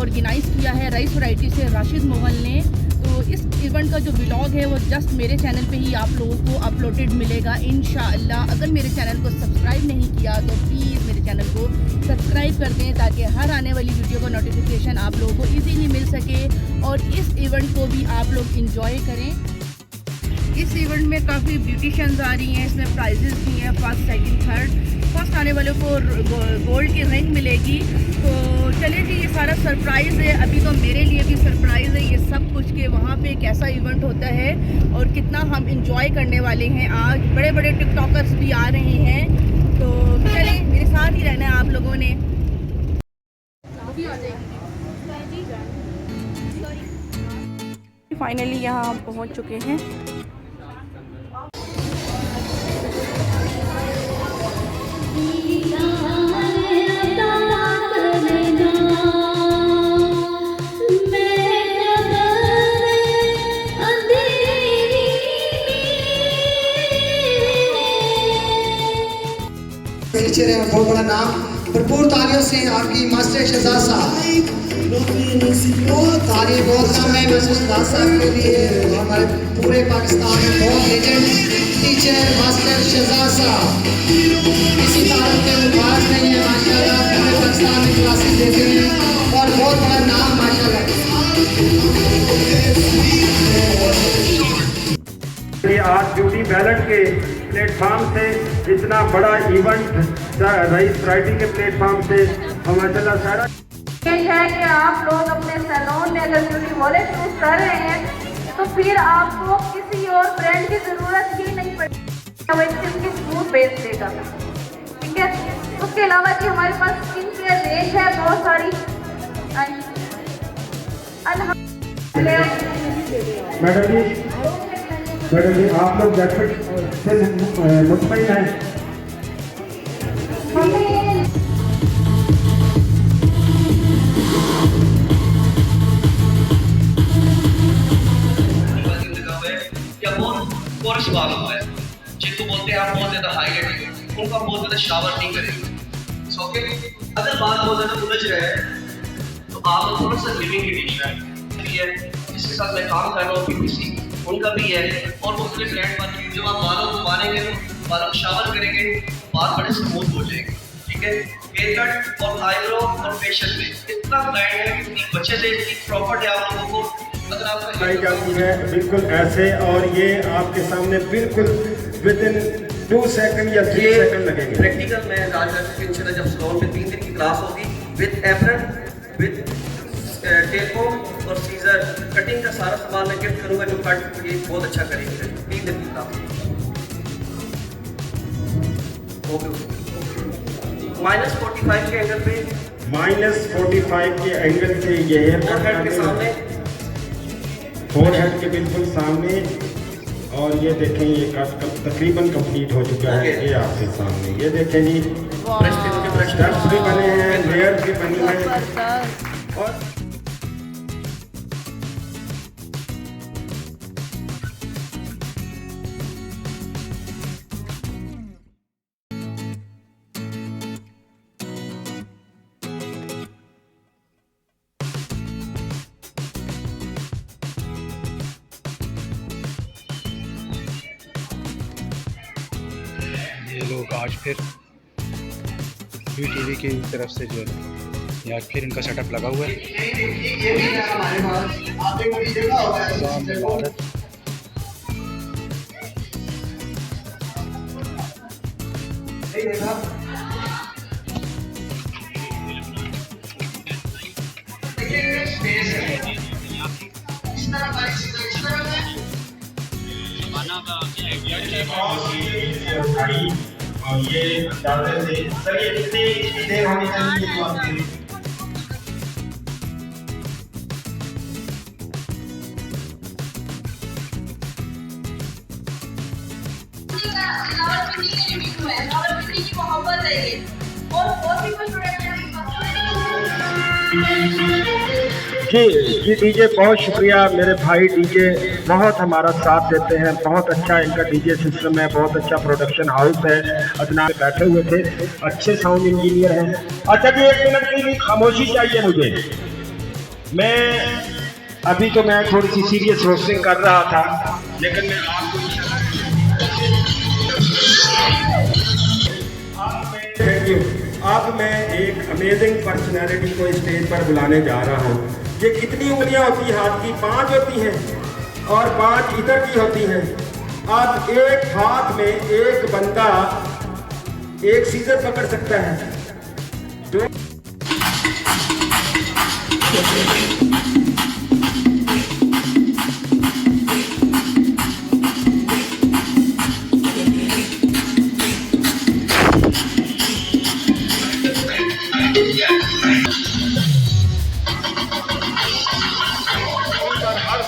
Organise किया है rice variety से राशिद मोगल ने। तो इस इवेंट का जो व्लॉग है वो जस्ट मेरे चैनल पे ही आप लोगों को अपलोडेड मिलेगा इंशाअल्लाह। अगर मेरे चैनल को सब्सक्राइब नहीं किया तो प्लीज़ मेरे चैनल को सब्सक्राइब कर दें ताकि हर आने वाली वीडियो का नोटिफिकेशन आप लोगों को ईजीली मिल सके और इस इवेंट को भी आप लोग इंजॉय करें। इस इवेंट में काफ़ी ब्यूटिशियंस आ रही हैं, इसमें प्राइजेस भी हैं। फर्स्ट सेकंड थर्ड फर्स्ट आने वालों को गोल्ड की रिंग मिलेगी। तो चलिए जी, ये सारा सरप्राइज़ है। अभी तो मेरे लिए भी सरप्राइज़ है ये सब कुछ कि वहाँ पे कैसा इवेंट होता है और कितना हम इंजॉय करने वाले हैं। आज बड़े बड़े टिकटॉकर्स भी आ रहे हैं, तो चलिए मेरे साथ ही रहना है आप लोगों ने। फाइनली यहाँ हम पहुँच चुके हैं। टीचर है, बहुत बड़ा नाम। भरपूर तालियों से आपकी मास्टर शहजाद साहब, तारीफ बहुत कम है मास्टर शहजाद साहब के लिए। हमारे पूरे पाकिस्तान में बहुत लेजेंड टीचर मास्टर शहजाद साहब, किसी तारीफ के मुबारक नहीं है माशाल्लाह। पूरे पाकिस्तान में क्लासेस देते हैं और बहुत बड़ा नाम माशाल्लाह। ये आज ब्यूटी बैलेट के प्लेटफार्म से इतना बड़ा इवेंट राइस वैरायटी के प्लेटफार्म से हम माशाल्लाह सारा है कि आप लोग अपने सैलून में अगर ब्यूटी वॉलेट यूज कर रहे हैं तो फिर आपको किसी और ब्रांड की जरूरत ही नहीं पड़ेगी, इसकी स्मूथ बेस देगा। ठीक है, उसके अलावा जी हमारे पास स्किन केयर रेंज है बहुत सारी। मैडम जी आप लोग जैकेट से मुतमईन हैं? जिनको बोलते हैं आप बहुत ज्यादा हाईलाइट, उनको आप बहुत ज्यादा शावर नहीं करेंगे। ओके, अगर बात बहुत ज्यादा उलझ रहे हैं तो आप थोड़ा सा लिविंग कंडीशनर भी है जिसके साथ मैं काम कर रहा हूँ, पीपीसी उनका भी है। और वो पूरे ब्रांड वाले जब आप बालों को मारेंगे तो बालों को शावर करेंगे बाल बड़े स्मूथ हो जाएंगे। ठीक है, हेयर कट और आईब्रो और फेशियल में इतना ब्रांड है, इतनी अच्छे से इतनी प्रॉपर्टी आप लोगों को अगर आपका जाती है बिल्कुल ऐसे। और ये आपके सामने बिल्कुल विद इन 2 सेकंड या 3 सेकंड लगेंगे। प्रैक्टिकल में राजनीति इंशाल्लाह जब सलोन में 3 दिन की क्लास होगी विद एप्रन विद टेलकोम और सीजर कटिंग का सारा सामान मैं गिफ्ट करूंगा जो कट ये बहुत अच्छा करेंगे 3 दिन की क्लास। -45 के एंगल पे -45 के एंगल से ये हेयर फोरहेड के सामने, फोरहेड के बिल्कुल सामने। और ये देखें ये कट तकरीबन कंप्लीट हो चुका है। ये आपके सामने ये देखें जी, स्टेप्स भी बने हैं, लेयर्स भी बनी है। और ये लोग आज फिर टीवी की तरफ से जो है यार फिर इनका सेटअप लगा हुआ है। और ये अंदाजे से चलिए कितनी देर होनी चाहिए। जी डीजे बहुत शुक्रिया मेरे भाई। डीजे बहुत हमारा साथ देते हैं, बहुत अच्छा इनका डीजे सिस्टम है, बहुत अच्छा प्रोडक्शन हाउस है। अदना बैठे हुए थे, अच्छे साउंड इंजीनियर हैं। अच्छा जी 1 मिनट के लिए खामोशी चाहिए मुझे। मैं अभी तो मैं थोड़ी सी सीरियस रोस्टिंग कर रहा था, लेकिन मैं आपको अब मैं एक अमेजिंग पर्सनैलिटी को स्टेज पर बुलाने जा रहा हूँ। ये कितनी उंगलियां होती हैं हाथ की? 5 होती हैं और 5 इधर की होती हैं। अब एक हाथ में एक बंदा एक सीजर पकड़ सकता है। तो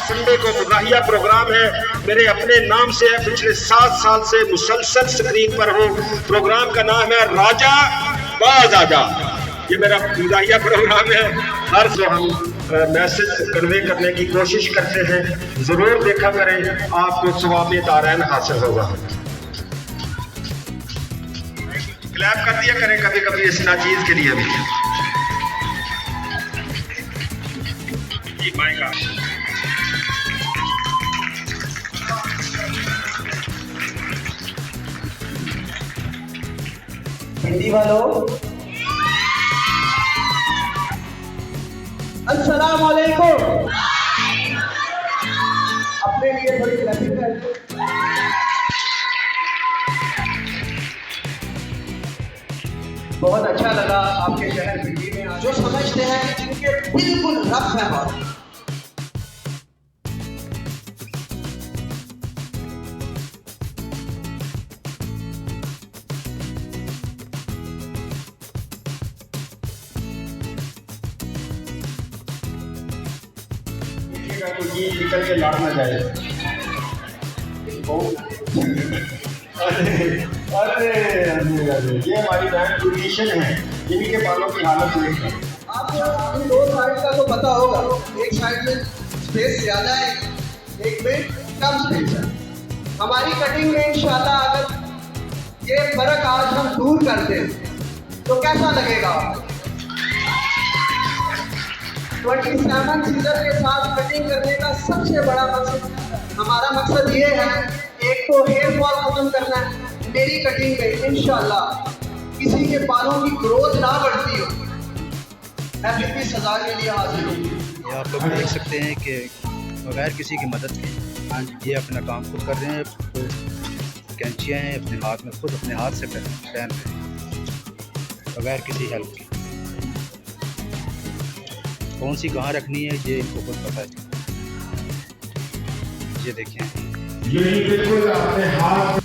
संडे को मुगाहिया प्रोग्राम है, मेरे अपने नाम से है, पिछले 7 साल से मुसलसल स्क्रीन पर हूँ। प्रोग्राम का नाम है राजा बाज आजा। ये मेरा मुगाहिया प्रोग्राम है। हर जो हम मैसेज कन्वे करने की कोशिश करते हैं, ज़रूर देखा करें, आपको सवाब दारैन हासिल होगा। क्लैप कर दिया करें कभी कभी इस चीज के लिए भी। जी माइका हिंदी वालों, अस्सलाम वालेकुम। अपने लिए थोड़ी क्लैपिंग कर। बहुत अच्छा लगा आपके शहर दिल्ली में जो समझते हैं कि जिनके बिल्कुल रफ है बात। तो ये निकल के लाड़ ना जाए। अरे ये हमारी बैंड ट्रेडिशन है, इन्हीं के बालों की हालत नहीं है। आपको इन 2 साइड का तो पता होगा, एक साइड में स्पेस ज़्यादा है, एक में कम स्पेस है। हमारी कटिंग में इंशाल्लाह अगर ये फर्क आज हम दूर कर दें तो कैसा लगेगा? 27 सीजर के साथ कटिंग करने का सबसे बड़ा मकसद, हमारा मकसद ये है, एक तो हेयर फॉल खत्म करना है। मेरी कटिंग में इंशाल्लाह किसी के बालों की ग्रोथ ना बढ़ती हो, मैं फिर भी सजा के लिए हाजिर हूँ। ये आप लोग देख सकते हैं कि बगैर किसी की मदद के ये अपना काम खुद कर रहे हैं। तो कैंचियाँ हैं अपने हाथ में, खुद अपने हाथ से पहन रहे हैं बगैर किसी हेल्प के। कौन सी कहाँ रखनी है ये इनको खुद पता है। ये देखें, ये बिल्कुल अपने हाथ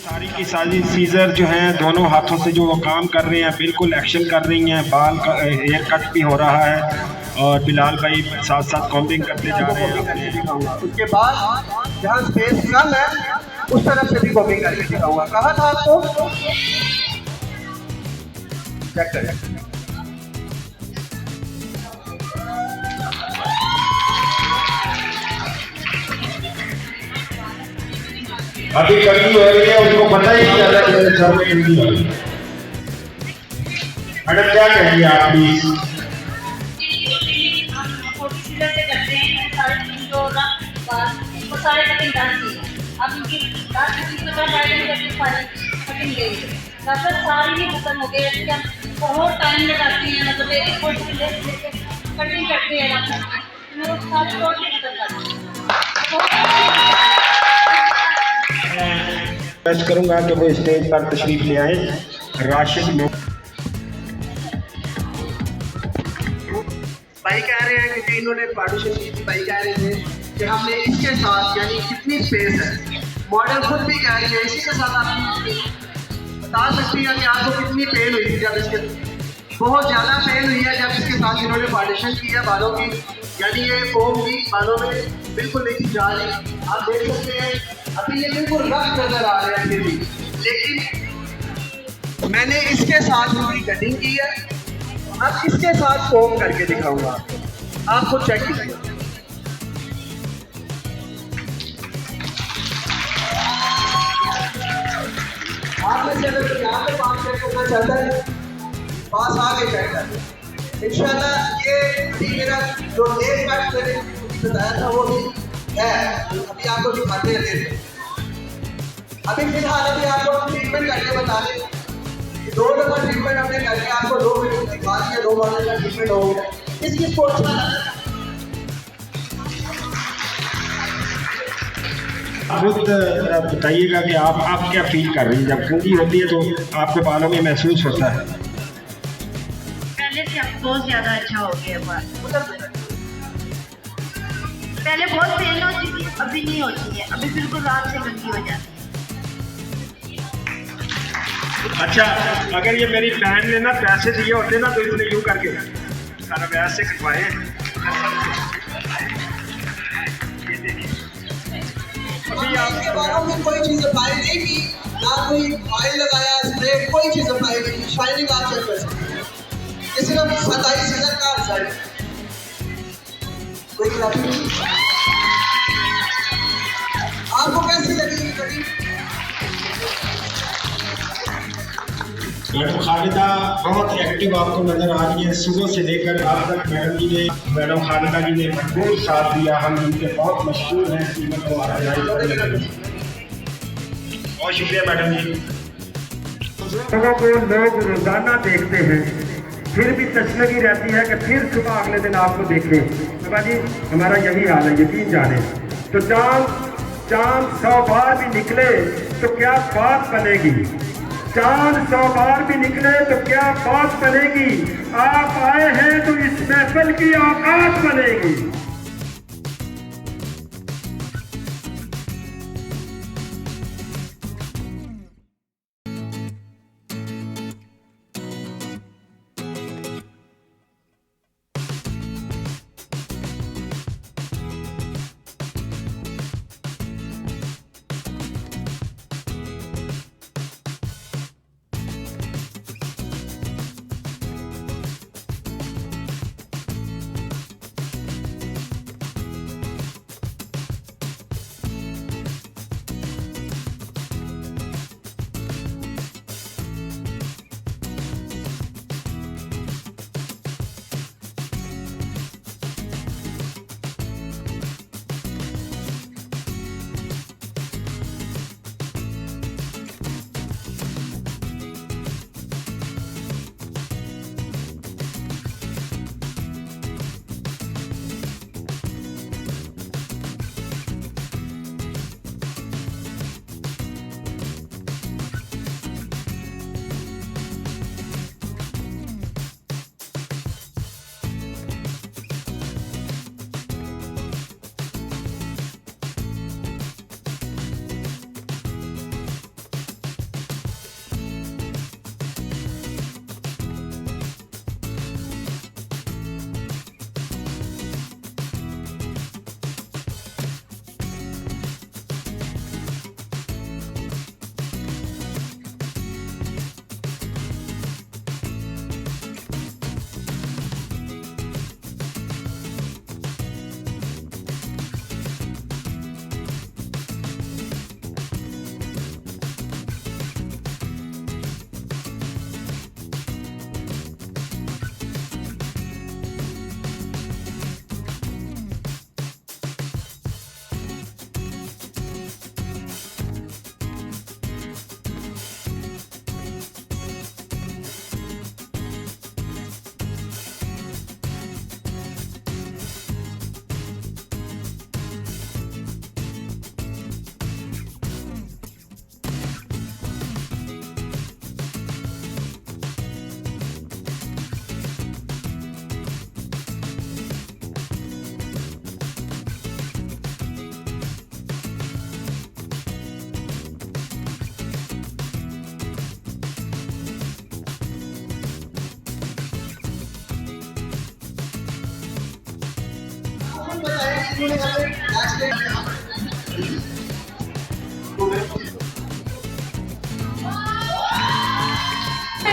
सारी की सारी सीजर जो हैं दोनों हाथों से जो वो काम कर रहे हैं, बिल्कुल एक्शन कर रही हैं। बाल का हेयर कट भी हो रहा है और बिलाल भाई साथ साथ कॉम्बिंग करते जा रहे हैं। उसके बाद जहाँ स्पेस कम है उस तरफ से भी कॉम्बिंग करके दिखाऊंगा। कहा था आपको, चेक करें। अभी कटी हो रही है, उसको पता ही नहीं चला कि सर में कटी हो रही है। मैडम क्या कहेंगे आप प्लीज? सारे कटिंग डालती है। अब इनकी सारी ही खत्म हो गई। बहुत टाइम लगाती हैं, मतलब एक कटिंग करते हैं मैं वो सारी टोटली खत्म करती हूँ। रिक्वेस्ट करूंगा कि वो स्टेज पर तशरीफ ले आए। राशिद भाई कह रहे हैं क्योंकि इन्होंने पार्टीशन की थी, भाई कह रहे थे कि हमने इसके साथ यानी कितनी स्पेस है, मॉडल खुद भी कह रही है इसी के साथ आप बता सकती हैं कि आपको कितनी पेन हुई थी जब इसके, बहुत ज़्यादा पेन हुई है जब इसके साथ इन्होंने पार्टीशन की है बालों की, यानी ये फोम भी बालों में बिल्कुल नहीं जा रही। आप देख सकते हैं अभी ये बिल्कुल रफ नजर आ रहे हैं फिर भी, लेकिन मैंने इसके साथ पूरी कटिंग की है। अब इसके साथ कोम करके दिखाऊंगा आप खुद चेक कीजिए। आप में से अगर यहाँ पे पास चेक करना चाहता है, पास आगे चेक कर इंशाल्लाह। ये अभी मेरा जो नेल कट मैंने बताया था वो भी है, अभी आपको दिखाते हैं। अभी फिलहाल अभी आपको ट्रीटमेंट करके बता दें, 2 दफा ट्रीटमेंट हमने करके आपको 2 मिनट दिखा दिया, 2 बार का ट्रीटमेंट हो गया। किसको अच्छा लगा? खुद बताइएगा कि आप क्या फील कर रही हैं जब कंघी होती है तो आपके बालों में महसूस होता है? पहले से अब बहुत ज़्यादा अच्छा हो गया बाल। पहले बहुत पेन होती थी, अभी नहीं होती है, अभी बिल्कुल रात से कंघी हो जाती है। अच्छा, अगर ये मेरी बहन ने ना पैसे दिए होते ना तो इसने यूँ करके सारा ब्याज से कटवाए। अभी आपके बालों में कोई चीज़ अप्लाई नहीं की, ना कोई ऑयल लगाया, स्प्रे, कोई चीज़ अप्लाई नहीं की। शाइनिंग आप चेक कर सकते हैं, ये सिर्फ 27,000 का रिजल्ट। कोई खराबी नहीं। आपको कैसी लगी कटिंग? मैडम खालिदा बहुत एक्टिव आपको नजर आ रही है, सुबह से लेकर आज तक मैडम खालिदा जी ने भरपूर साथ दिया। हम इनके बहुत मशहूर हैं, कीमत को बहुत शुक्रिया मैडम जी। लोगों को लोग रोजाना देखते हैं, फिर भी तशनगी रहती है कि फिर सुबह अगले दिन आपको देखें। बाबा जी हमारा यही हाल है, यकीन जाने। तो चांद 100 बार भी निकले तो क्या बात बनेगी, चांद 100 बार भी निकले तो क्या बात बनेगी। आप आए हैं तो इस महफिल की औकात बनेगी।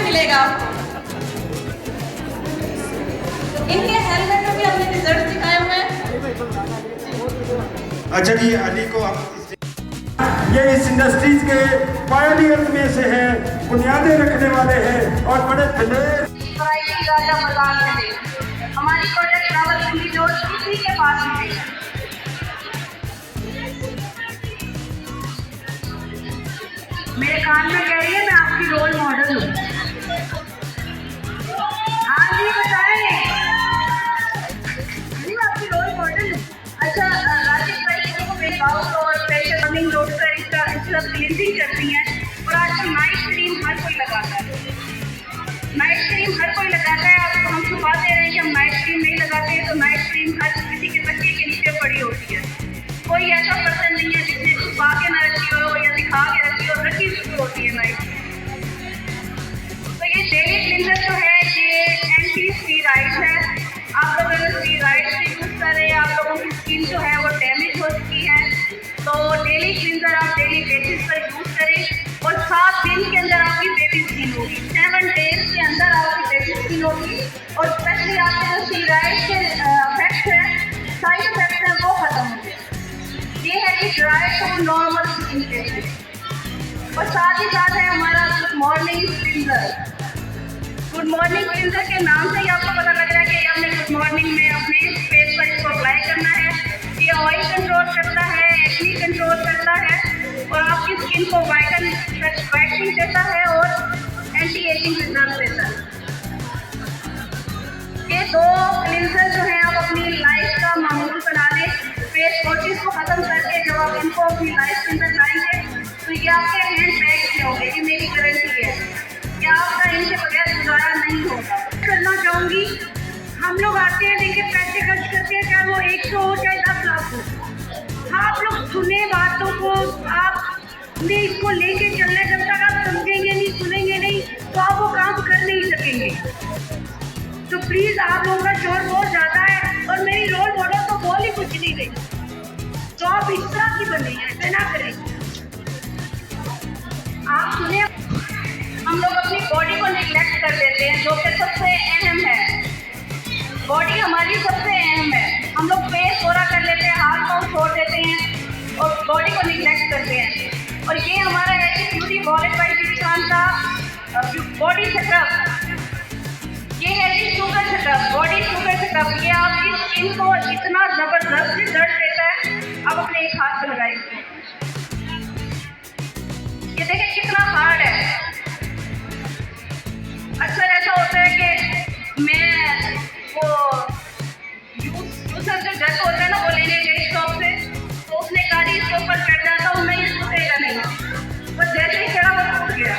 मिलेगा आपको। इनके हेलमेट में भी हमने रिजल्ट दिखाए हुए हैं। अच्छा जी, अली को हम ये इस इंडस्ट्रीज के पायनियर्स में से हैं, बुनियादें रखने वाले हैं और बड़े दिलेर। वैरायटी राजा मदान में हमारी प्रोडक्ट रावलपिंडी रोड किसी के पास नहीं है। मेरे कान में कह रही है मैं आपकी रोल मॉडल हूँ। हाँ जी बताएं, मैं आपकी रोल मॉडल हूँ। अच्छा राजेश भाई को मेरे बाउट और प्रेशर रनिंग रोड पर इसका क्लीनिंग करती हैं और आजकल नाइट क्रीम हर कोई लगाता है। नाइट क्रीम हर कोई लगाता है। आपको हम छुपा दे रहे हैं कि हम नाइट क्रीम नहीं लगाते हैं, तो नाइट क्रीम हर किसी के बच्चे के नीचे पड़ी होती है। कोई ऐसा पर्सन नहीं है जिसने छुपा के ना रखी हो या दिखा के रखी हो, रखी हुई होती है नाइट। तो ये डेली क्लींजर जो है ये एंटी स्टीरॉइड है। आप लोग अगर स्टीरॉइड से यूज़ कर रहे हैं, आप लोगों की स्किन जो है वो डैमेज हो चुकी है, तो डेली क्लींजर आप डेली बेसिस पर यूज़ करें और 7 दिन के अंदर आपकी बेबी स्किन होगी। 7 डेज के अंदर आपकी बेबी स्किन होगी और स्पेशली आपके जो स्टीरॉइड के इफेक्ट है, साइड इफेक्ट है, वो खत्म हो गए। ये है कि ड्राई टू नॉर्मल स्किन के लिए। और साथ ही साथ है हमारा good morning cleanser. Good morning cleanser के नाम से ही आपको पता लग रहा है कि हमने गुड मॉर्निंग में अपने फेस पर इसको अप्लाई करना है। ये ऑयल कंट्रोल करता है, एक्ने कंट्रोल करता है और आपकी स्किन को वाइटनिंग देता है और एंटी एजिंग रिजल्ट देता है। ये 2 क्लींजर जो है आप अपनी लाइफ का मामूल बना लें। फेस वॉशेस को खत्म करके जब आप इनको अपनी लाइफ के अंदर लाएंगे तो ये आपके हैंड बैग में होंगे। ये मेरी गारंटी है कि आपका इनके बगैर गुजारा नहीं होगा। करना चाहूँगी, हम लोग आते हैं देखिए पैसे खर्च करते हैं, चाहे वो 100 हो चाहे 10 लाख हो। आप लोग सुने बातों को, आपने इसको लेके चलना। जब तक आप समझेंगे नहीं, सुनेंगे नहीं, तो आप वो काम कर नहीं सकेंगे। तो प्लीज़ आप लोगों का शोर बहुत ज़्यादा है और मेरी रोल मॉडल तो बोल ही कुछ नहीं रही। तो आप इस तरह की बनी है, ऐसा ना करें। आप सुने, हम लोग अपनी बॉडी को निगलेक्ट कर देते हैं, जो कि सबसे अहम है। बॉडी हमारी सबसे अहम है। हम लोग फेस पूरा कर लेते हैं, हाथ पाँव छोड़ देते हैं और बॉडी को निगलेक्ट करते हैं। और ये हमारा है कि beauty wallet by beauty Khan का बॉडी सेटअप। ये है जी sugar setup, body sugar setup. ये आपकी स्किन को इतना ज़बरदस्त रिजल्ट देता है। आप अपने एक हाथ पर लगाएंगे, ये देखिए कितना हार्ड है। अक्सर ऐसा होता है कि मैं वो यूजर जो जज होता है ना, वो लेने गई शॉप से, तो उसने कहा जी इसके ऊपर चढ़ जाता हूँ, नहीं टूटेगा नहीं, बस जैसे ही चढ़ा वो टूट गया।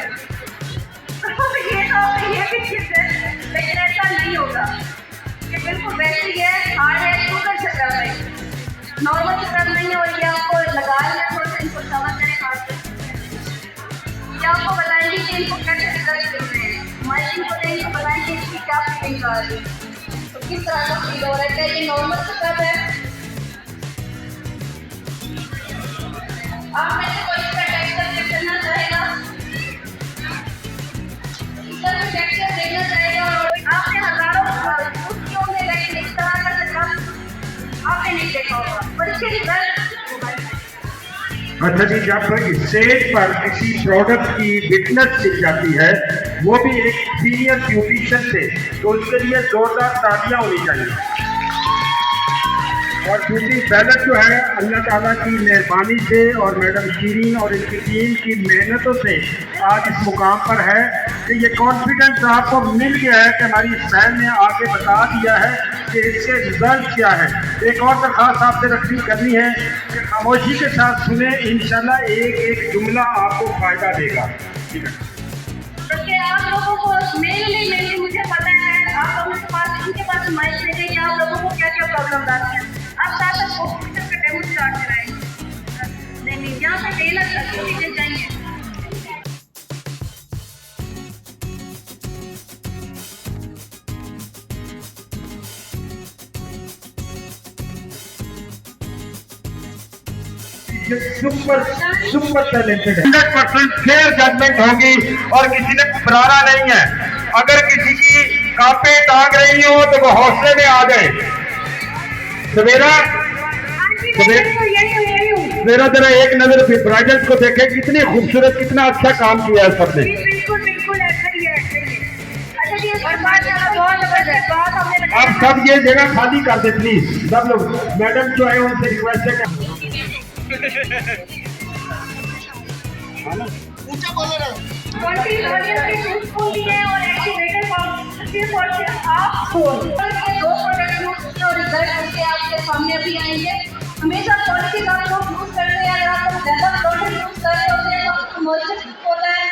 ये भी चीज़ है, लेकिन ऐसा नहीं होगा। ये बिल्कुल वैसे ही है, हार्ड है, शुगर सेटअप है, नॉर्मल सेटअप नहीं है। और ये आपको लगा लिया, थोड़ा सा इनको कवर करें हाथ से। ये आपको बताएंगे कि इनको कैसे रिजल्ट मिल रहे हैं। हमारी इनको देंगे तो बताएंगे इसकी क्या फीलिंग आ रही है, तो किस तरह का फील हो रहा है। क्या ये नॉर्मल सेटअप है? आप मेरे को इसका टेक्सचर चेक करना चाहेगा, इसका टेक्सचर देखना चाहेगा। और आपने हजारों यूज होंगे, लेकिन इस तरह का सेटअप आपने नहीं देखा होगा, पर इसके रिजल्ट। अच्छा जी, जब स्टेज पर किसी प्रोडक्ट की विटनेस मिल जाती है, वो भी एक सीनियर ब्यूटिशियन से, तो उसके लिए जोरदार तालियां होनी चाहिए। और ब्यूटी पैलेस जो है अल्लाह ताला की मेहरबानी से और मैडम शीरीन और इनकी टीम की मेहनतों से आज इस मुकाम पर है कि ये कॉन्फिडेंस आपको मिल गया है कि हमारी इस बहन ने आगे बता दिया है कि इसके रिजल्ट क्या है। एक और दरख्वास्त आपसे रखनी करनी है कि खामोशी के साथ सुने, इंशाल्लाह एक एक जुमला आपको फ़ायदा देगा। ठीक है, क्योंकि आप लोगों को मेनली मुझे पता है, आप लोगों के पास इनके पास माइक देंगे कि आप लोगों को क्या क्या प्रॉब्लम आती है। आप साथ साथ कॉम्प्यूटर का डेमो स्टार्ट कराएंगे, नहीं यहाँ पे देना चीज़ें चाहिए। सुपर टैलेंटेड है। 100% फेयर जजमेंट होगी और किसी ने घबराना नहीं है। अगर किसी की कांपे टांग रही हो तो वो हौसले में आ जाए। सवेरा मेरा जरा एक नजर ब्राइडल्स को देखे, कितनी खूबसूरत, कितना अच्छा काम किया है सबने। बिल्कुल ऐसा ही है। अच्छा जी, बहुत जबरदस्त, बहुत हमने आप सब ये जगह खाली कर दे प्लीज। सब लोग मैडम जो है उनसे रिक्वेस्ट है आपके सामने भी आएंगे। हमेशा क्वालिटी आप लोग यूज करते हैं। अगर आप ज्यादा प्रोडक्ट यूज कर रहे होते हैं तो मॉइस्चर होता है,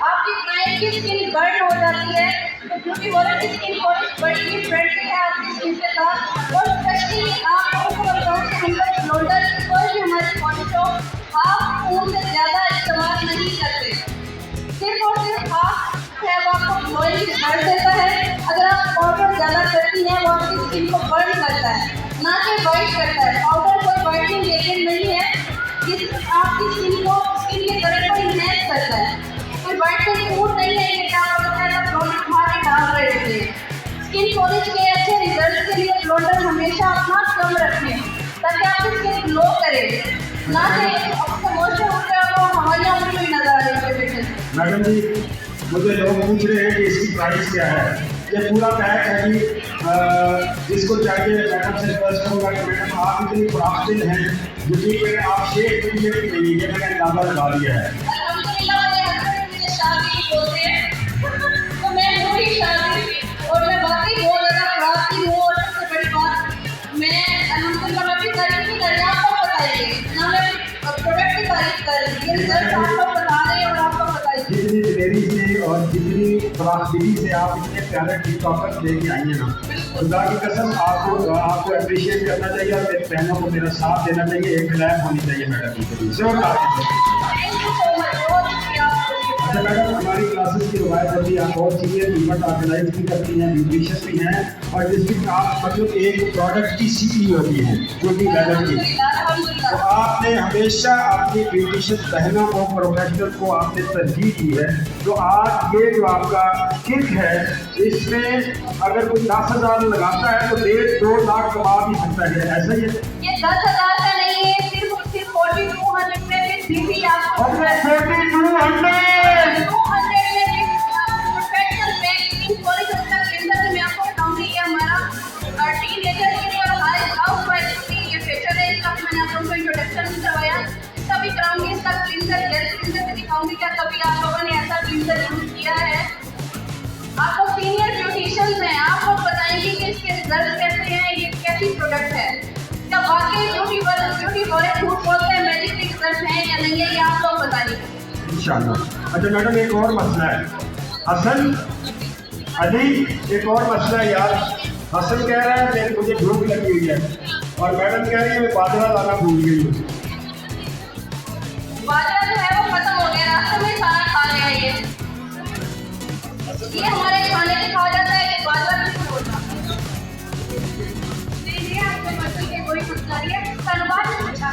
आपकी क्लाइंट की स्किन बर्न हो जाती है। तो ब्यूटी वॉलेट की स्किन बड़ी फ्रेंडली है आपकी स्किन के साथ। और स्पेशली आप लोगों को बताऊँ कि हम लोग ब्लोडर कोई भी हमारी बॉडी को हाफ स्पून से ज़्यादा इस्तेमाल नहीं करते। सिर्फ और सिर्फ हाफ है वो आपको ग्लोइंग कर देता है। अगर आप पाउडर ज़्यादा करती हैं वो आपकी स्किन को बर्न करता है, ना कि वाइट करता है। पाउडर कोई वाइटनिंग एजेंट नहीं है, जिस आपकी स्किन के कलर को इनहेंस करता है। कोई वाइटनिंग फूड नहीं है कि आप प्रोडक्ट मार डाल रहे होते हैं। स्किन पॉलिश के अच्छे रिजल्ट के लिए ब्लोडर हमेशा अपना कम रखें ताकि आपकी स्किन ग्लो करे, ना कि आपको मॉइस्चर हो गया तो हमारी उंगली भी नजर आ रही है। मैडम जी, मुझे लोग पूछ रहे हैं कि इसकी प्राइस क्या है। ये पूरा पैक है जी, जिसको चाहिए मैडम से रिक्वेस्ट करूँगा कि मैडम आप इतनी प्राप्तिल हैं बुटीक में, आप 6 महीने की नहीं, ये मैंने अंदाजा लगा दिया है। अल्हम्दुलिल्लाह मेरे हस्बैंड मुझे शादी बोलते हैं तो मैं पूरी शादी और मैं बाकी बहुत ज़्यादा प्राप्ति हूँ। और सबसे बड़ी बात मैं अल्हम्दुलिल्लाह मैं भी तारीफ नहीं कर रही, आपको बताइए ना, मैं प्रोडक्ट की तारीफ कर रही हूँ। रिजल्ट आपको बता रहे हैं और आपको बताइए जितनी दिलेरी से और जितनी प्राप्ति से आप इतने प्यारे टिकटॉकर्स लेके आई हैं ना, खुदा की कसम आपको अप्रिशिएट करना चाहिए और मेरी बहनों को मेरा साथ देना चाहिए। एक क्लैप होनी चाहिए मैडम की। थैंक यू सो मच, बहुत शुक्रिया। अच्छा मैडम, हमारी क्लासेस की रवायत होती है, आप बहुत सीनियर इवेंट ऑर्गेनाइज भी करती हैं, ब्यूटिशियन भी हैं और जिसकी आप मतलब एक प्रोडक्ट की सीईओ होती हैं ब्यूटी मैडम की। तो आपने हमेशा अपनी ब्यूटिशियन बहनों को, प्रोफेशनल को आपने तरजीह दी है। तो आज ये जो आपका किट है, इसमें अगर कोई 10,000 लगाता है तो 1.5-2 लाख कमा भी सकता है, ऐसा ही है? ये 10,000 का नहीं है, सिर्फ 4200 में भी आपको 4200 में प्रोफेशनल पैकिंग पॉलिश अच्छा क्लीनर में आपको बताऊंगी। ये हमारा टीनेजर के लिए और हाउस वाइफ के लिए फेशियल है। इसका मैंने आप लोगों को इंट्रोडक्शन भी करवाया, इसका भी कराऊंगी। इसका क्लीनर हेयर क्लीनर भी दिखाऊंगी क्या कभी आप लोगों ने ऐसा क्लीनर यूज किया है। आपको सीनियर ब्यूटिशियंस हैं, आप लोग बताएंगे कि इसके रिजल्ट कैसे हैं, ये कैसी प्रोडक्ट है, क्या वाकई ब्यूटी वॉलेट झूठ बोलते हैं, मैजिक रिजल्ट हैं या नहीं है, ये आप लोग बताइए इंशाल्लाह। अच्छा मैडम, एक और मसला है। हसन अली, एक और मसला है यार। हसन कह रहा है मुझे भूख लगी हुई है और मैडम कह रही है मैं बाजरा लाना भूल गई हूँ। बाजरा जो है वो खत्म हो गया, रास्ते में सारा खा लिया। ये हमारे खाने में खा जाता है, ये बाजरा नहीं होता। नहीं आपको मछली के कोई मसला नहीं है, कारोबार में पूछा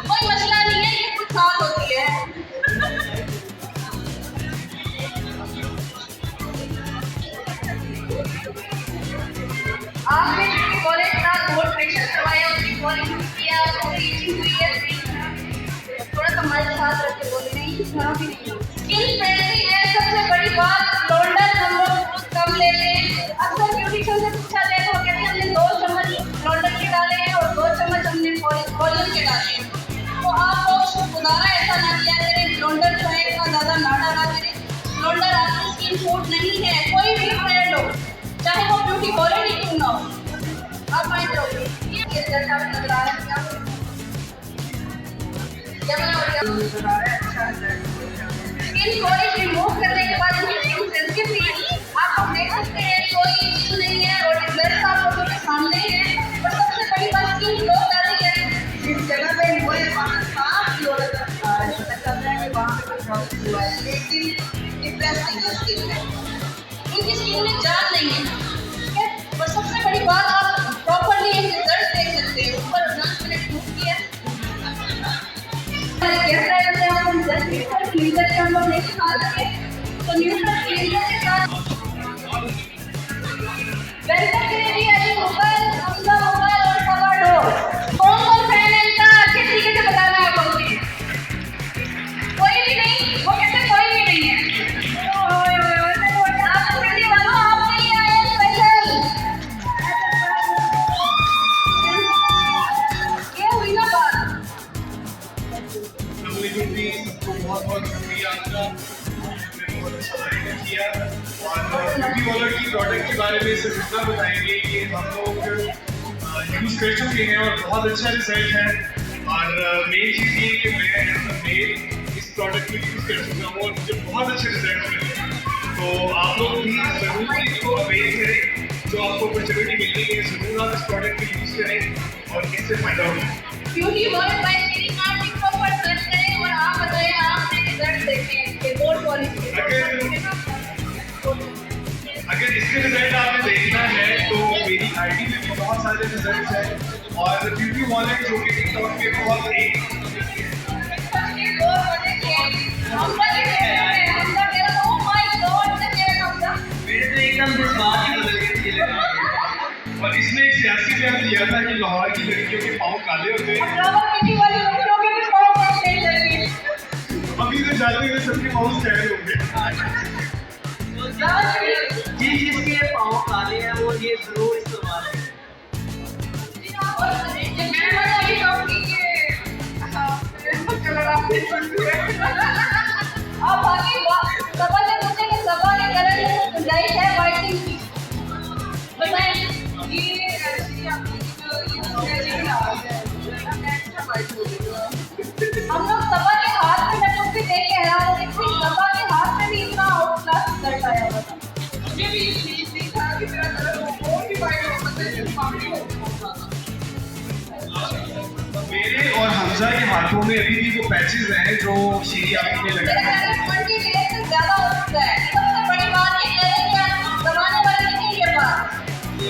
कोई मसला नहीं है, ये कुछ साल होती है। आपने ब्यूटी वॉलेट का गोल्ड फेशियल करवाया, उसकी पॉलिश किया, ब्लीचिंग हुई है, थोड़ा सा हमारे साथ रख के बोल रहे हैं, स्किन फ्रेंडली है। सबसे बड़ी बात, ब्लोंडर हम लोग कम लेते हैं। अक्सर ब्यूटिशियन से पूछा जाए तो कहते हैं हमने 2 चम्मच ब्लोंडर के डाले हैं और 2 चम्मच हमने वॉल्यूम के डाले हैं। तो आप लोग गुजारा ऐसा ना किया करें, ब्लोंडर जो है इतना ज़्यादा ना डाला करें। ब्लोंडर आपकी स्किन फूड नहीं है, कोई भी ब्रांड हो, चाहे वो ब्यूटी वॉलेट ही क्यों ना हो, आप माइंड रखोगे। ये रिजल्ट आप नजर आ रहा है, स्किन पॉलिश रिमूव करने के बाद इनकी स्किन सेंसिटिव थी, आप लोग देख सकते हैं कोई इशू नहीं है और रिजल्ट आप लोगों के सामने है। और सबसे बड़ी बात, स्किन ग्लो कर रही है। जिस जगह पे हुए वहाँ साफ ग्लो लगता है कि वहाँ पे कुछ प्रॉब्लम हुआ है, लेकिन डिफरेंस नहीं है स्किन में, इनकी स्किन में जान नहीं है, ठीक है। और सबसे बड़ी बात, आप प्रॉपरली एक रिजल्ट देख सकते हैं। ऊपर 10 मिनट मूव किया, क्लीनर का हम लोग नहीं खा सके, तो न्यूट्रल क्लीनर के साथ वेलकम के लिए अली मुगल, हमजा मुगल और कबाडो कौन फैन है इनका अच्छे तरीके से बताना है आपको। कोई भी नहीं, वो कहते कोई भी नहीं है। आप तो जल्दी बोलो, आप नहीं आए स्पेशल। ये हुई ना बात। सबको बहुत बहुत शुक्रिया आपका, आपने बहुत अच्छा प्रयत्न किया। और ब्यूटी वॉलर की प्रोडक्ट के बारे में सिर्फ इतना बताएंगे कि हम लोग यूज़ कर चुके हैं और बहुत अच्छा रिजल्ट है। और मेन चीज़ ये कि मैं इस प्रोडक्ट को यूज़ कर चुका हूँ और मुझे बहुत अच्छे रिजल्ट मिले। तो आप लोग भी ज़रूर इसको अवेल करें, जो आपको अपॉर्चुनिटी मिल रही है ज़रूर आप इस प्रोडक्ट को यूज़ करें और इससे फ़ायदा होगा। ब्यूटी वॉलर बाय श्री नाम टिकटॉक पर सर्च करें और आप बताएं आपने रिजल्ट देखे हैं इसके बोर्ड पॉलिसी। अगर इसके रिजल्ट आपने देखना है तो मेरी आईडी में भी बहुत सारे रिजल्ट हैं और ब्यूटी वॉलेट जो कि टिकटॉक पे बहुत एक मेरे तो एकदम जज्बात ही बदल गए थे लगा। और इसमें एक सियासी बयान दिया था कि लाहौर की लड़कियों के पाँव काले होते हैं। अभी तो जाते हुए सबके पाँव स्टैंड होंगे। जी जिसके पाँव काले हैं वो ये जरूर इस्तेमाल करें। अब बाकी सभा से पूछे कि सभा के कलर में गुंजाइश है वाइटिंग की, बताएं। हम लोग सभा के हाथ में मैं कुछ भी देख के हैरान हो गई थी, सभा के हाथ में भी इतना आउट क्लास रिजल्ट आया हुआ था। मुझे भी ये चीज नहीं था कि मेरा कलर और भी वाइट हो मेरे और हमजा के हाथों में अभी भी वो पैचेस हैं जो शेरी आपने मेरा लगाए। कलर 20 डेज से ज्यादा हो चुका है। सबसे बड़ी बात ये कह रहे हैं जमाने वाले नहीं ये बात ये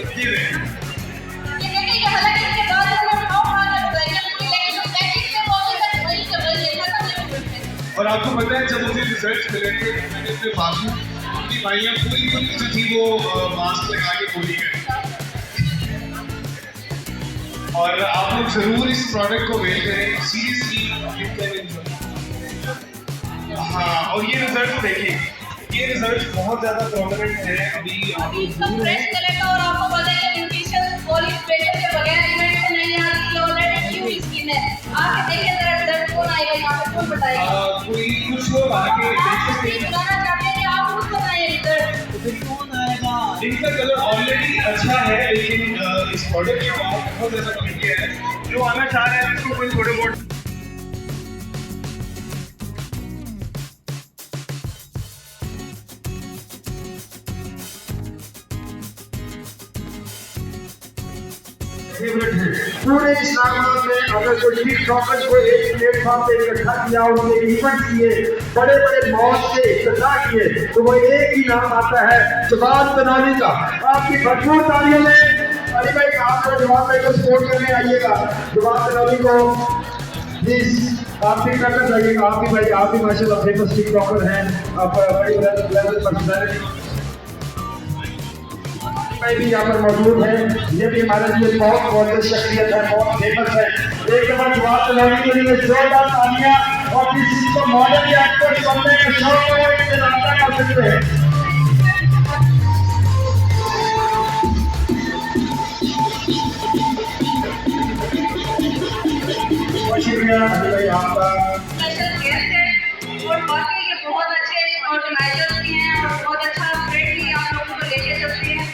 देखिए ये हालांकि इसके बाद हम खाओ खा कर जाएंगे पूरी, लेकिन पैकेज से बहुत ज़्यादा वही से वही है खत्म नहीं होते। और आपको पता है जब मुझे रिजल्ट मिले थे मैंने अपने बाजू अपनी भाइयाँ पूरी जो थी वो मास्क लगा के बोली गई। और आप लोग जरूर इस प्रोडक्ट को वेल करें, सीरियसली। हाँ, और ये रिजल्ट देखिए, ये रिजल्ट बहुत ज़्यादा प्रोमिनेंट है। अभी आप लोग इसका फ्रेश कलर का और आपको पता है कि न्यूट्रिशन पॉलिश फेशियल के बगैर इवेंट नहीं आती, ऑलरेडी न्यू स्किन है। आके देखिए जरा रिजल्ट कौन आएगा यहाँ पे, कौन बताएगा? कोई कुछ लोग आके आप भी बताना चाहते हैं कि आप खुद बताएं रिजल्ट कौन आएगा? इनका कलर ऑलरेडी अच्छा है, लेकिन इस प्रोडक्ट के बाद बहुत ज़्यादा बढ़िया है। जो आना चाह रहे हैं इसको कोई थोड़े बहुत फेवरेट है पूरे इस्लामाबाद में। अगर कोई टिकटॉकर को एक प्लेटफॉर्म पे इकट्ठा किया, उनके इवेंट किए, बड़े बड़े मॉल से इकट्ठा किए, तो वो एक ही नाम आता है, जवाद बनानी का। आपकी भरपूर तालियों में अली भाई आप लोग जवाद भाई को सपोर्ट करने आइएगा। जवाद बनानी को प्लीज आप भी कर जाइएगा। आप भी माशाल्लाह फेमस टिकटॉकर हैं, आप बड़ी लेवल पर्सनैलिटी भी यहाँ पर मौजूद है। ये भी हमारे लिए बहुत शख्सियत है, बहुत फेमस है। एक बार जवाब दिलाने के लिए जोरदार तालियां, और किसी को मॉडल या एक्टर बनने का शौक हो इसे रास्ता कर सकते हैं। बहुत शुक्रिया अली भाई आपका। स्पेशल गेस्ट है और बाकी ये बहुत अच्छे ऑर्गेनाइजर्स भी हैं और बहुत अच्छा फ्रेंडली आप लोगों को लेके चलते हैं।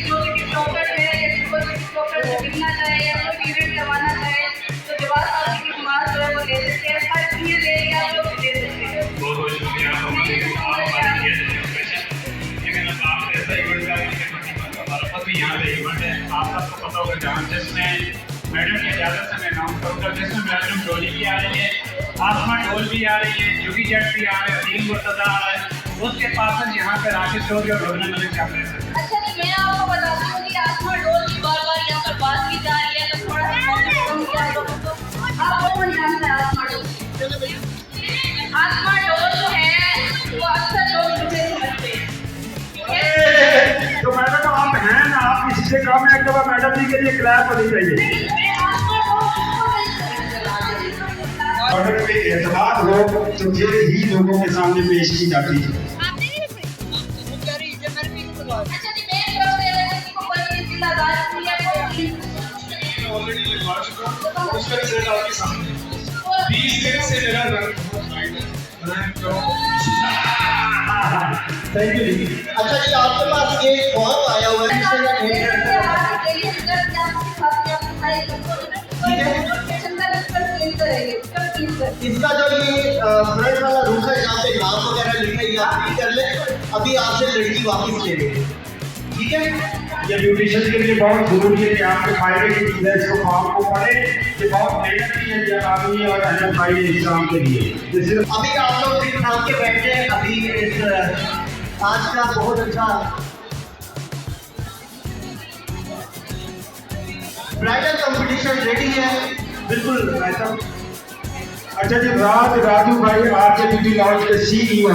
जो भी टिकटॉकर है या कोई टिकटॉकर से मिलना चाहे या कोई इवेंट करवाना चाहे तो जवाब साहब की मार्क जो है वो ले सकते हैं। हर चीज़ ले रही है आप लोग ले सकते हैं। बहुत बहुत शुक्रिया आप ऐसा इवेंट का हमारा पति यहाँ पे इवेंट है। आप सबको पता होगा जहाँ जिसमें मैडम की इजाज़त से मैं अनाउंस करूँगा, जिसमें मैडम डोली भी आ रही है, आसमा डोल भी आ रही है, जुगी जट भी आ रहे हैं, अदील मुर्तज़ा आ रहा है, उसके पास यहाँ पे राशिद चौधरी और रोहना मलिक चल रहे हैं। अच्छा जी मैं आपको बताती हूँ कि आसमा डोल की बार यहाँ पर बात की जा रही है तो थोड़ा सा कम किया आप लोगों को। आप कौन जानता है आसमा डोल? आसमा डोल से कम है तो मैडम जी के लिए क्लैप होनी चाहिए। ऑर्डर में एतमाद हो तो फिर ही लोगों के सामने पेश की जाती है। ऑलरेडी लिखवा चुका हूं, उसका रिजल्ट आपके सामने 20 दिन से मेरा रंग बहुत लाइट है। थैंक यू जी। अच्छा जी, आपके पास ये फॉर्म आया हुआ है इसका जो ये फ्रंट वाला रूप है जहाँ पे नाम वगैरह लिखा है आप नहीं कर ले, अभी आपसे लड़की वापस ले लेंगे, ठीक है। ये ब्यूटिशियन के लिए बहुत जरूरी है कि आपके फायदे की चीज़ है, इसको फॉर्म को पढ़े। ये बहुत मेहनत की है आदमी और अहम फायदे एग्जाम के लिए। जैसे अभी आप लोग भी थाम के बैठे हैं, अभी इस आज का बहुत अच्छा ब्राइडल कंपटीशन रेडी है, बिल्कुल ऐसा। अच्छा जी, राजू भाई आरजे ब्यूटी लॉन्च के CEO,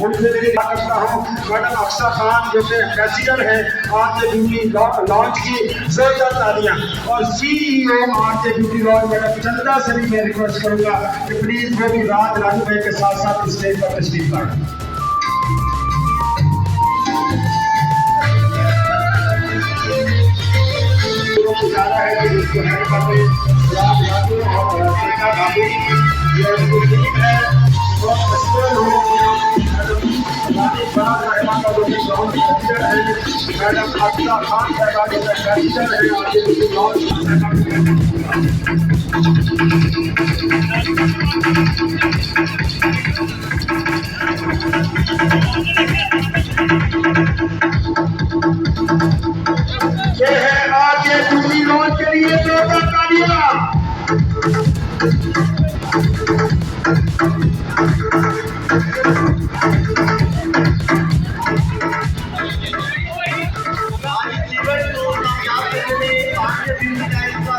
उनसे मेरी बात करता हूँ मैडम अक्सा खान जो कि एम्बेसडर है आरजे ब्यूटी लॉन्च की, जोरदार तालियां। और CEO RJ beauty launch madam चंदा से भी मैं रिक्वेस्ट करूंगा कि प्लीज वो भी राजू भाई के साथ साथ स्टेज पर तशरीफ लाएं। गुजारा है कि इसको हैंड करते और ये उनको टीम है बहुत मशहूर हो रहमान का जो ग्राउंड मैनेजर है मैडम अक्सा खान साहब जो एम्बेसडर है आगे ब्यूटी लॉन्च। ये है आगे ब्यूटी लॉन्च के लिए जोरदार तालियां।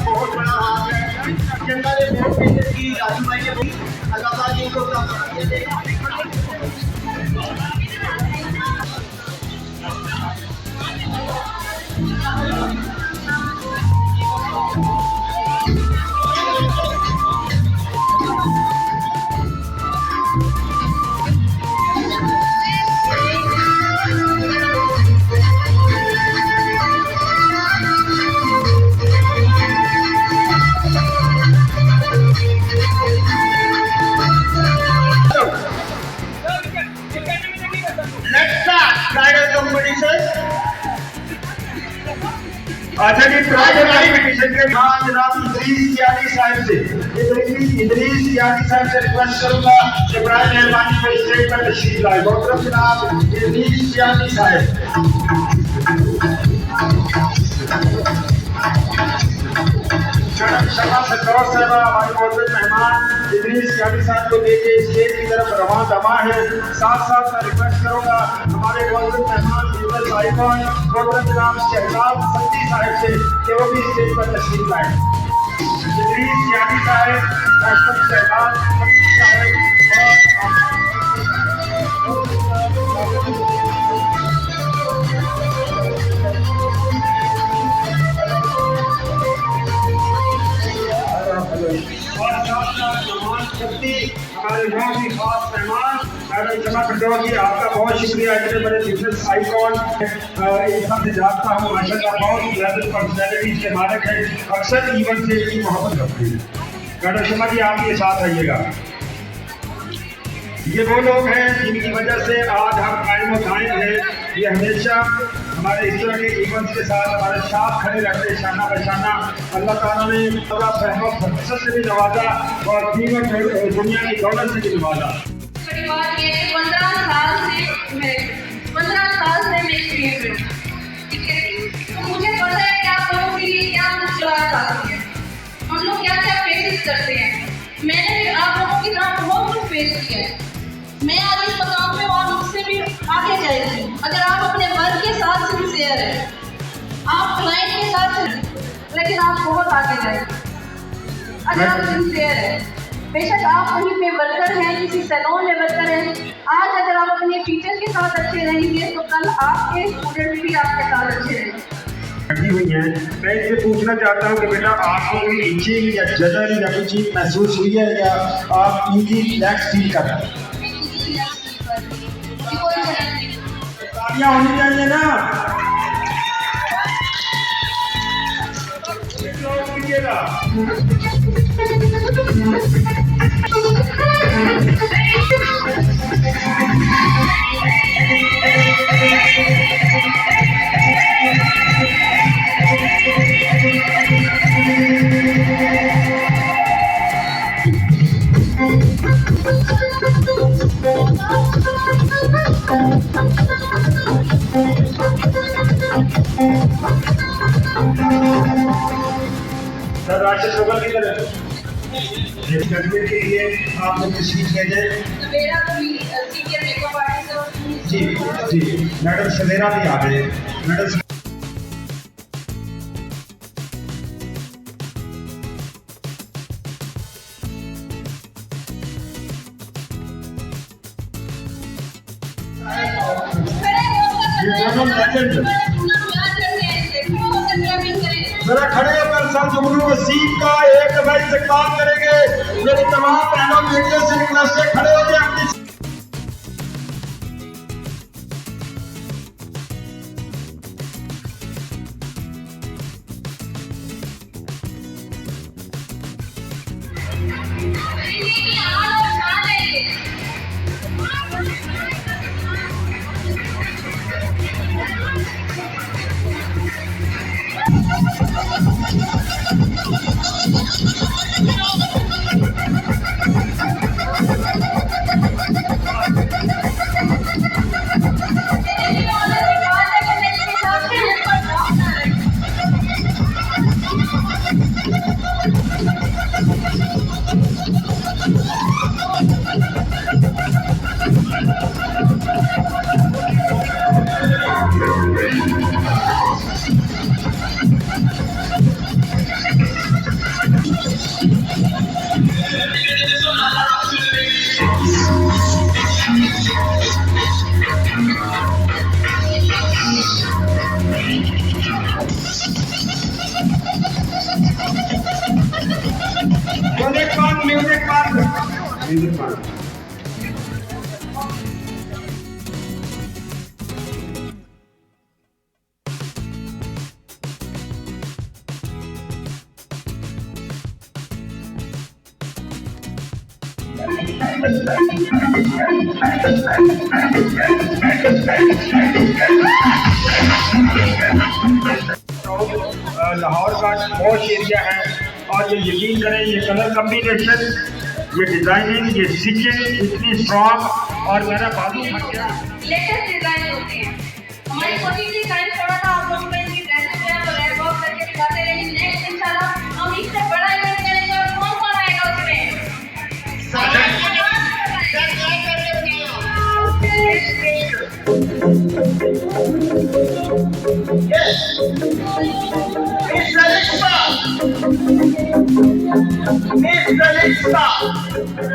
बहुत बड़ा हाथ है, जनता ने बहुत मेहनत की, राजू भाई ने अल्लाह जी को अच्छा जी, प्राइवेट एजुकेशन के बाद जनाब इदरीस यानी साहब से इदरीस यानी साहब से रिक्वेस्ट करूंगा कि बराए मेहरबानी को स्टेज पर तशरीफ लाए। मोहतरम जनाब इदरीस यानी साहब। मैडम शमा सरकार साहबा हमारे मोहतरम मेहमान इदरीस यानी साहब को देके स्टेज की तरफ रवाना दमा है। साथ साथ मैं रिक्वेस्ट करूंगा हमारे मोहतरम मेहमान बिजनेस आइकॉन मोहतरम जनाब शहजाद सत्ती साहब से कि वो भी स्टेज पर तशरीफ लाए। इदरीस यानी साहब, डॉक्टर शहजाद सत्ती साहब हमारे बहुत ही खास मेहमान मैडम शमा खंडवा जी, आपका बहुत शुक्रिया। इतने बड़े बिजनेस आइकॉन इन सब से जानता हूँ, माशाल्लाह बहुत लेवल पर्सनैलिटी के मालिक है, अक्सर इवेंट से इनकी मोहब्बत रखती है। मैडम शमा जी आप ये साथ आइएगा। ये वो लोग हैं जिनकी वजह से आज हम कायम कायम हैं। ये हमेशा हमारे इस तरह के इवेंट्स के साथ हमारे साथ खड़े रहते शाना बशाना। अल्लाह ताला ने बड़ा फहम फसद से भी नवाजा और कीमत दुनिया की दौलत से भी नवाजा। बड़ी बात ये है 15 साल से मैं एक्सपीरियंस हूँ, ठीक है। तो मुझे पता है कि आप लोगों के लिए क्या मुश्किलात आती हैं, हम लोग क्या क्या फेस करते हैं। मैंने भी आप लोगों की तरह बहुत कुछ फेस किया है। मैं आज इस मकाम पे और मुझसे भी आगे जाएगी अगर आप अपने वर्क के साथ सिंसियर हैं, आप क्लाइंट के साथ, लेकिन आप बहुत आगे जाएंगे अगर आप सिंसियर हैं। बेशक आप वहीं पे वर्कर हैं, किसी सैलून में वर्कर हैं, आज अगर आप अपने टीचर के साथ अच्छे रहेंगे तो कल आपके स्टूडेंट भी आपके साथ अच्छे रहेंगे। लगी हुई है। मैं इनसे पूछना चाहता हूँ कि बेटा आपको कोई इचिंग या जलन या कोई चीज़ महसूस हुई है या आप इजी रिलैक्स फील कर रहे हैं? तालियां होनी चाहिए ना। सर राशिद मोगल की तरफ तस्वीर के लिए आप लोग तशरीफ ले जाए। मेरा तो सीनियर मेकअप आर्टिस्ट जी जी मैडम सवेरा भी आ गए। मैडम जरा खड़े होकर सब जुगनू वसीम का एक दफा इस्तकबाल करेंगे। मेरे तमाम बहनों मीडिया से रिक्वेस्ट है खड़े हो जाए अपनी। म्यूजिक लाहौर का पॉश एरिया है और ये यकीन करें ये कलर कम्बिनेशन, ये डिजाइनिंग, ये स्टिचिंग इतनी स्ट्रॉन्ग और मेरा बाजू फट गया। लेटेस्ट डिजाइन होते हैं हमारी कोशिश डिजाइन थोड़ा सा आप लोगों को इनकी ड्रेस जो है वो रैप ऑफ करके दिखाते रहेंगे। नेक्स्ट इंशाल्लाह हम इससे बड़ा इवेंट करेंगे और कौन आएगा उसमें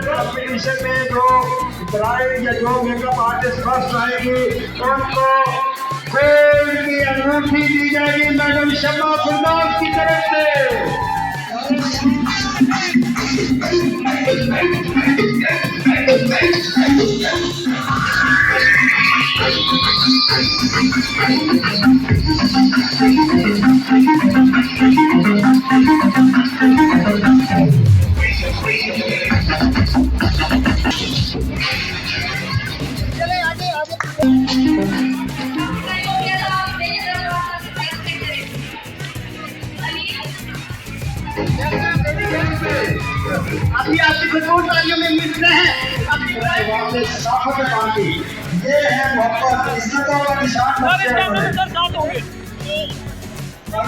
कंपटीशन में जो ब्राइड या जो मेकअप आर्टिस्ट फर्स्ट आएगी उनको गोल्ड की अंगूठी दी जाएगी मैडम शम्मा फुरदास की तरफ से। अभी आपकी खुशबू तालियों में मिल रहे हैं अपनी साफत बांधी। ये है मोहब्बत इज्जतों का निशान।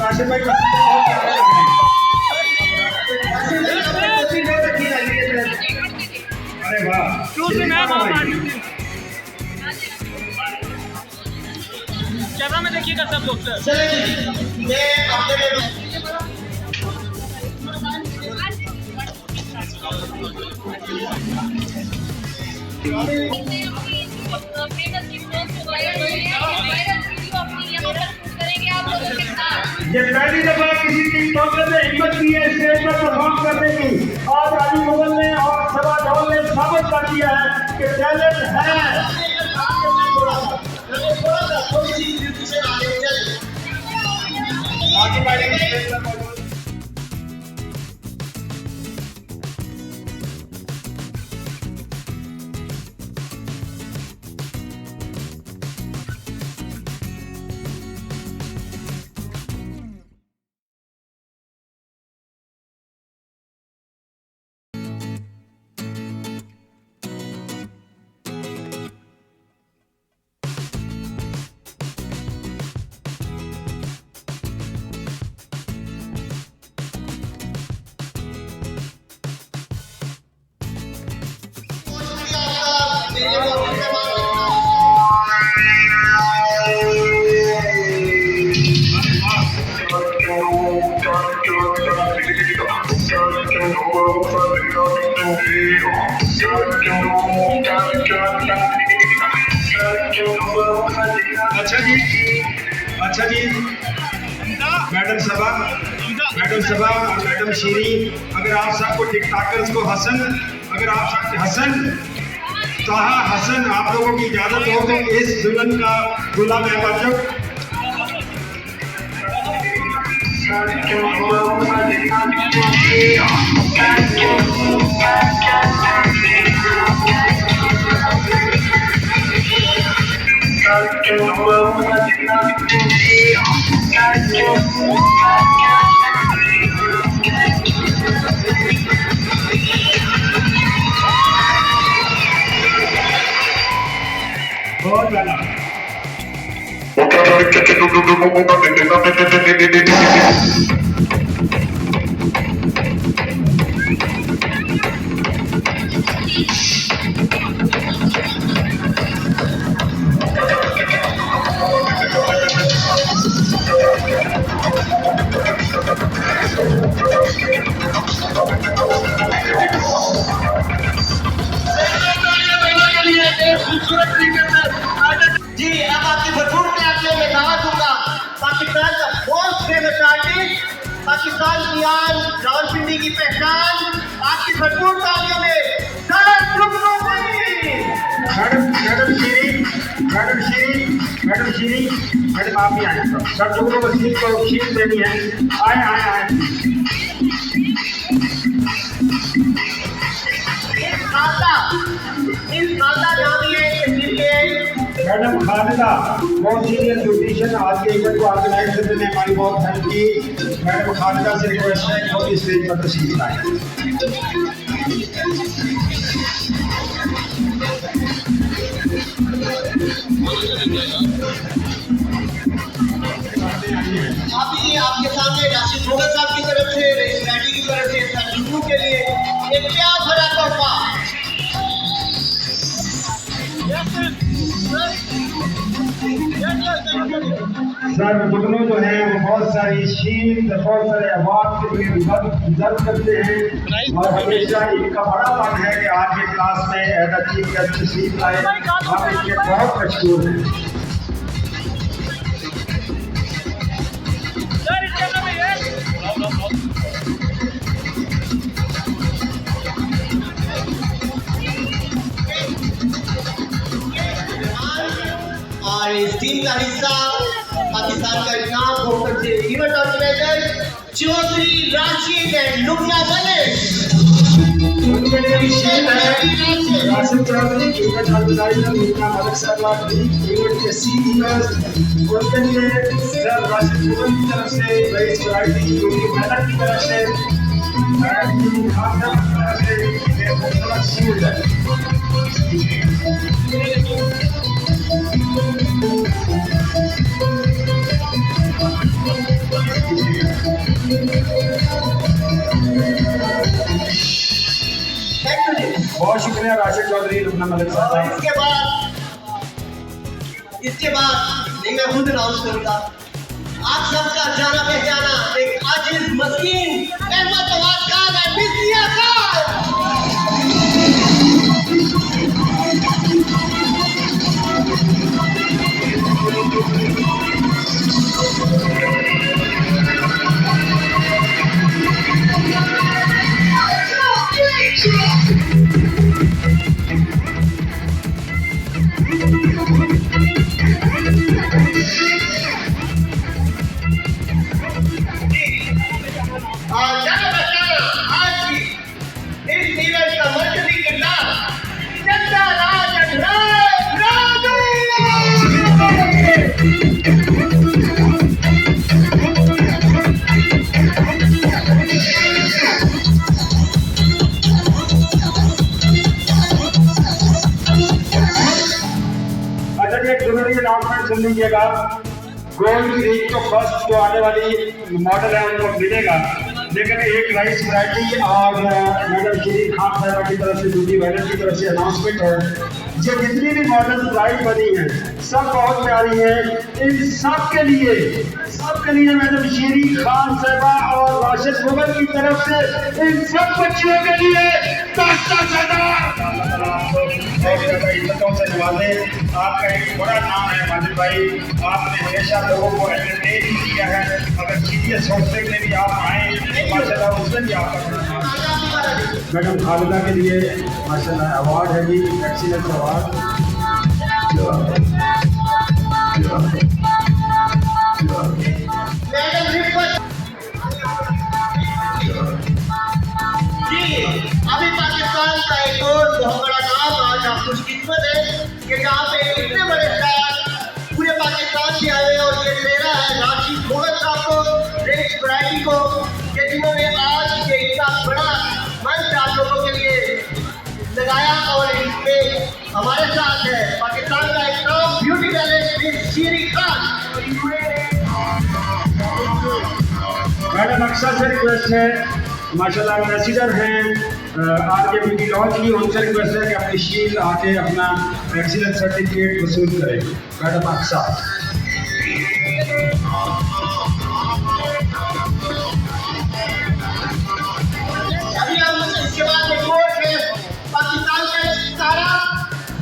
राशिद भाई अरे वाह कैमरा में देखिएगा सब लोग सर। चलिए ये आपके फेमस वीडियो को वायरल वीडियो अपनी यहाँ पर करेंगे आप लोगों के साथ। ये पहली दफा किसी टिकटॉकर ने हिम्मत की है स्टेज पर परफॉर्म करने की। आज अली मुगल ने और सबा ढोल ने साबित कर दिया है कि टैलेंट है। आगे बढ़ेंगे स्टेज पर मौजूद अच्छा जी मैडम सबा और मैडम शीरी, अगर आप सबको टिकटॉकर्स को अगर आप सब हसन आप लोगों की इजाजत हो तो इस दुल्हन का दूल्हा मैं बन जाऊं। बहुत गाना जी अब आपकी भरपूर प्यार में दावा दूंगा पाकिस्तान का मोस्ट फेमस आर्टिस्ट, पाकिस्तान की आन, रावलपिंडी की पहचान, आपकी भरपूर तालियों में मैडम आप ही आए सब लोगों को शीट देनी है। आए मैडम खालिदा बहुत सीनियर ब्यूटिशियन आज के इवेंट को ऑर्गेनाइज करने में हमारी बहुत हेल्प की। मैडम खालिदा से रिक्वेस्ट है कि इस स्टेज पर तशरीफ लाएं। अभी आपके सामने राशिद मोगल साहब की तरफ से रैली की तरफ से जुगनू के लिए एक प्यार भरा तोहफा। सर जुगनू जो है वो बहुत सारी शील्ड बहुत सारे अवार्ड के लिए डिजर्व करते हैं और हमेशा इनका बड़ा मन है कि आज के क्लास में एज अ चीफ गेस्ट तशरीफ लाए। हम इनके बहुत मशहूर हैं। और इस टीम का हिस्सा पाकिस्तान का इनाम होकर से event organiser Chaudhary Rashid and Lubna Ganesh. उनके लिए भी शील्ड है राशिद चौधरी, इवेंट ऑर्गेनाइजर लुबना मलिक साहब, इवेंट के सीईओ। उनके लिए सर राशिद मुगल की तरफ से रईस वैरायटी यूनिक मेडल की तरफ से मैडम की खासा की तरफ से ये खूबसूरत शील्ड है। बहुत शुक्रिया राशिद चौधरी, लुबना मलिक साहब। इसके बाद नहीं मैं खुद अनाउंस करूंगा आप सबका जाना पहचाना एक आजिज मस्कीन अहमद फवाद खान है मिसिया खान। भी एक जरूरी अनाउंसमेंट सुन लीजिएगा। गोल्ड की रेंज तो फर्स्ट जो आने वाली मॉडल है उनको मिलेगा, लेकिन एक राइस वैरायटी और मैडम श्री खान साहब की तरफ से, दूसरी मैडम की तरफ से अनाउंसमेंट है। ये जितनी भी मॉडल ब्राइड बनी है सब बहुत प्यारी है। इन सब के लिए मैडम श्री खान साहबा और राशिद मुगल की तरफ से इन सब बच्चियों के लिए 10,000 इज्जतों से नवाजे। आपका एक बड़ा नाम है माजिद भाई, आपने हमेशा लोगों को एंटरटेन किया है। अगर सीरियस हौसले में भी आप आए तो माशाल्लाह उस दिन भी आपका बड़ा नाम है। मैडम खालिदा के लिए माशाल्लाह अवार्ड है जी, एक्सीलेंस अवार्ड। अभी पाकिस्तान का एक और बहुत बड़ा नाम, आज आप खुशकिस्मत है कि यहाँ पे इतने बड़े स्टार पूरे पाकिस्तान से आए और ये चेहरा है राशिद मुगल साहब को, रेस वैरायटी को, कि जिन्होंने आज ये इतना बड़ा मंच आप लोगों के लिए लगाया। और इसमें हमारे साथ है पाकिस्तान का एक top beauty talent Shri Khan. Madam अक्सर से रिक्वेस्ट है, माशाल्लाह एम्बेसडर हैं आरके ब्यूटी लॉन्च की, उनसे रिक्वेस्ट है कि अपनी शील आके अपना एक्सीलेंस सर्टिफिकेट वसूल करें। मैडम अक्सर अभी हम इसके बाद एक और पाकिस्तान का सितारा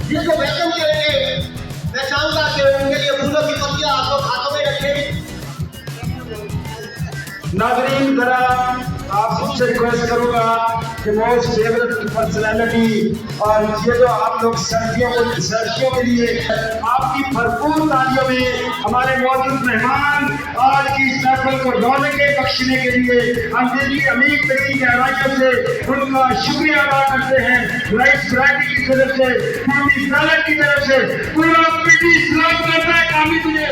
जिसको वेलकम करेंगे, मैं चाहूँगा कि उनके लिए फूलों की पत्तियाँ आप लोग हाथों में रखें। नाज़रीन जरा आप सबसे रिक्वेस्ट करूँगा कि मोस्ट फेवरेट पर्सनैलिटी और ये जो आप लोग सर्दियों के लिए आपकी भरपूर तालियों में हमारे मौजूद मेहमान आज की इस महफिल को रौनकें बख्शने के लिए हम दिल की अमीर तरीन गहराइयों से उनका शुक्रिया अदा करते हैं। राइस वैरायटी की तरफ से, पूरी सैलड की तरफ से पूरा पीटी सलाम करता है कामी तुझे।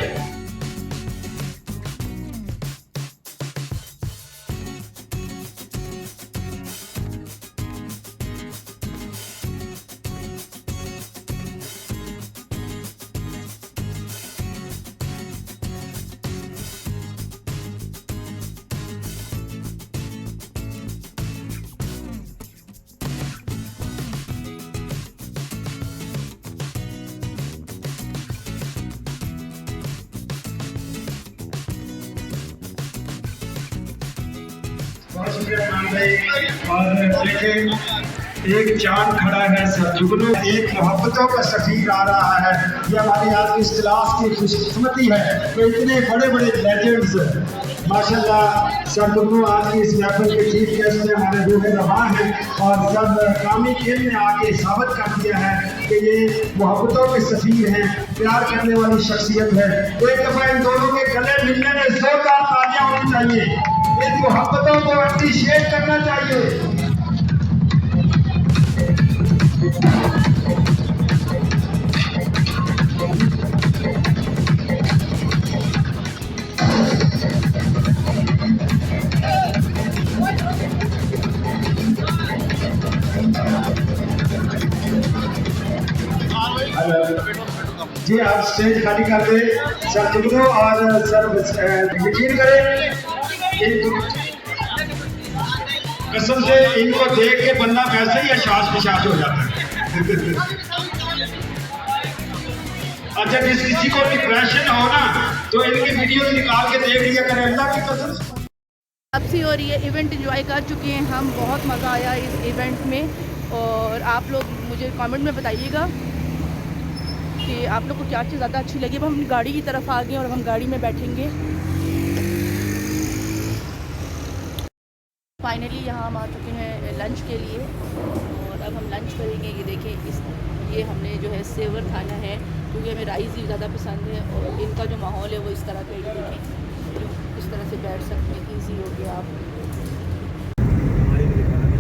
और देखें एक चांद खड़ा है जुगनू, एक मोहब्बतों का सफीर आ रहा है। ये हमारी आज की इस क्लास की खुशकिस्मती है कि इतने बड़े बड़े लेजेंड्स माशाल्लाह सब जुगनू आज की इस महफिल के चीफ गेस्ट में हमारे रूह रवां हैं और सब कामी खेल ने आके साबित कर दिया है कि ये मोहब्बतों के सफीर हैं, प्यार करने वाली शख्सियत है। एक दफ़ा इन दोनों के गले मिलने में जोरदार तालियां होनी चाहिए, इन मोहब्बतों को अप्रिशिएट करना चाहिए। जी आप स्टेज खाली कर दे सर जुगनू और सर यकीन करें कसम से इनको देख के बंदा वैसे ही अशास पिशास हो जाता है। अच्छा जिस किसी को डिप्रेशन हो ना तो इनकी वीडियो निकाल के देख लिया करें, अल्लाह की कसम। वापसी हो रही है, इवेंट एंजॉय कर चुके हैं हम, बहुत मज़ा आया इस इवेंट में। और आप लोग मुझे कमेंट में बताइएगा कि आप लोग को क्या चीज़ ज़्यादा अच्छी लगी। अब हम गाड़ी की तरफ आ गए और हम गाड़ी में बैठेंगे। फाइनली यहाँ हम आ चुके हैं लंच के लिए और अब हम लंच करेंगे। ये देखें ये हमने जो है सेवर खाना है क्योंकि हमें राइस ही ज़्यादा पसंद है और इनका जो माहौल है वो इस तरह का ही देखें, इस तरह से बैठ सकते हैं, ईजी हो गया। आप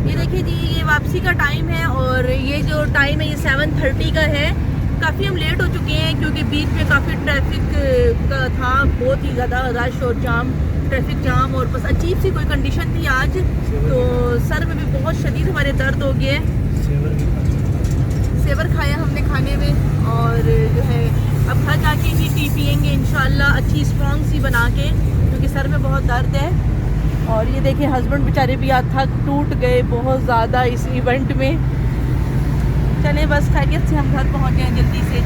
ये देखिए जी ये वापसी का टाइम है और ये जो टाइम है ये 7:30 का है। काफ़ी हम लेट हो चुके हैं क्योंकि बीच में काफ़ी ट्रैफिक का था, बहुत ही ज़्यादा रश और जाम, ट्रैफिक जाम और बस अजीब सी कोई कंडीशन थी आज। तो सर में भी बहुत शदीद हमारे दर्द हो गए। सेवर खाया हमने खाने में और जो है अब घर जाके ही टी पियेंगे इंशाल्लाह, अच्छी स्ट्रॉन्ग सी बना के, क्योंकि सर में बहुत दर्द है। और ये देखें हस्बैंड बेचारे भी आज थक टूट गए बहुत ज़्यादा इस इवेंट में। चलें बस खैरियत से हम घर पहुँच जाएँ जल्दी से।